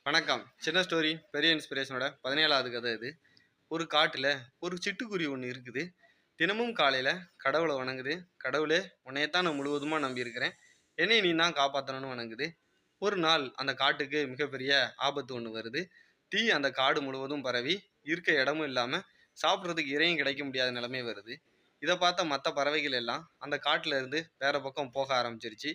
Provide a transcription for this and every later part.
வணக்கம். சின்ன ஸ்டோரி, பெரிய இன்ஸ்பிரேஷனோட 17வது கதை இது. ஒரு காட்டுல ஒரு சிட்டுக்குருவி ஒண்ணு இருக்குது. தினமும் காலையில கடவுள வணங்குது. கடவுளே! உன்னையத்தான் நான் முழுவதுமா நம்பியிருக்கிறேன். என்னைய நீ தான் காப்பாத்தணும்னு வணங்குது. ஒரு நாள் அந்த காட்டுக்கு மிகப்பெரிய ஆபத்து ஒண்ணு வருது. தீ அந்த காடு முழுவதும் பரவி, இருக்க இடமும் இல்லாம, சாப்பிடுறதுக்கு இரையும் கிடைக்க முடியாத நிலைமை வருது. இத பார்த்த மத்த பறவைகள் எல்லாம் அந்த காட்டுல இருந்து வேற பக்கம் போக ஆரம்பிச்சிருச்சு.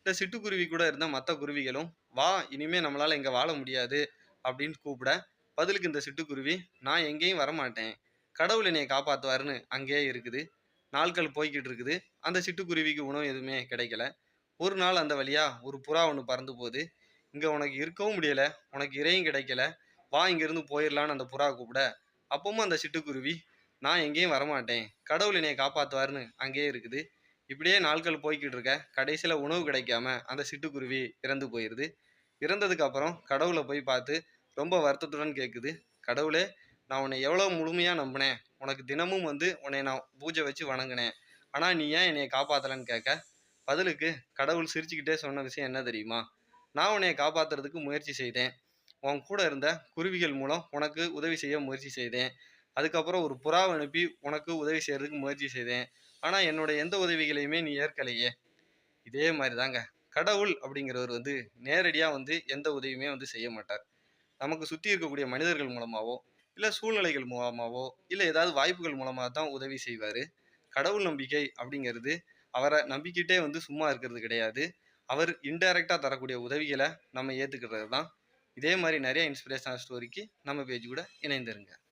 இந்த சிட்டுக்குருவி கூட இருந்த மத்த குருவிகளும், "வா, இனிமே நம்மளால இங்க வாழ முடியாது" அப்படின்னு கூப்பிட, பதிலுக்கு இந்த சிட்டுக்குருவி, "நான் எங்கேயும் வரமாட்டேன். கடவுள் என்னைய காப்பாத்துவாருன்னு" அங்கேயே இருக்குது. நாட்கள் போய்க்கிட்டு இருக்குது. அந்த சிட்டுக்குருவிக்கு உணவு எதுவுமே கிடைக்கல. ஒரு நாள் அந்த வழியா ஒரு புறா ஒண்ணு பறந்து போகுது. "இங்க உனக்கு இருக்கவும் முடியல. உனக்கு இரையும் கிடைக்கல. வா, இங்கிருந்து போயிரலான்னு" அந்த புறா கூப்பிட, அப்பவும் அந்த சிட்டுக்குருவி, "நான் எங்கேயும் வரமாட்டேன். கடவுள் என்னைய காப்பாத்துவாருன்னு" அங்கேயே இருக்குது. இப்படியே நாட்கள் போய்க்கிட்டு இருக்க, கடைசியில உணவு கிடைக்காம அந்த சிட்டுக்குருவி இறந்து போயிருது. இறந்ததுக்கு அப்புறம் கடவுள போய் பார்த்து ரொம்ப வருத்தத்துடன் கேட்குது. "கடவுளே! நான் உன்னை எவ்வளோ முழுமையா நம்பினேன். உனக்கு தினமும் உன்னைய நான் பூஜை வச்சு வணங்கினேன். ஆனா நீ ஏன் என்னைய காப்பாத்தலன்னு" கேட்க, பதிலுக்கு கடவுள் சிரிச்சுக்கிட்டே சொன்ன விஷயம் என்ன தெரியுமா? "நான் உன்னைய காப்பாத்துறதுக்கு முயற்சி செய்தேன். உன் கூட இருந்த குருவிகள் மூலம் உனக்கு உதவி செய்ய முயற்சி செய்தேன். அதுக்கப்புறம் ஒரு புறாவ அனுப்பி உனக்கு உதவி செய்யறதுக்கு முயற்சி செய்தேன். ஆனா என்னோட எந்த உதவிகளையுமே நீ ஏற்கலையே." இதே மாரி தாங்க. கடவுள் அப்படிங்கிறவர் நேரடியா எந்த உதவியுமே செய்ய மாட்டார். நமக்கு சுத்தி இருக்கக்கூடிய மனிதர்கள் மூலமாவோ, இல்ல சூழ்நிலைகள் மூலமாவோ, இல்ல ஏதாவது வாய்ப்புகள் மூலமா தான் உதவி செய்வாரு. கடவுள் நம்பிக்கை அப்படிங்கிறது, அவர நம்பிக்கிட்டே சும்மா இருக்கிறது கிடையாது. அவர் இன்டைரக்ட்டா தரக்கூடிய உதவிகள நம்ம ஏத்துக்கிறது தான். இதே மாரி நெறைய இன்ஸ்பிரேஷனல் ஸ்டோரிக்கு நம்ம பேஜ் கூட இணைந்திருங்க.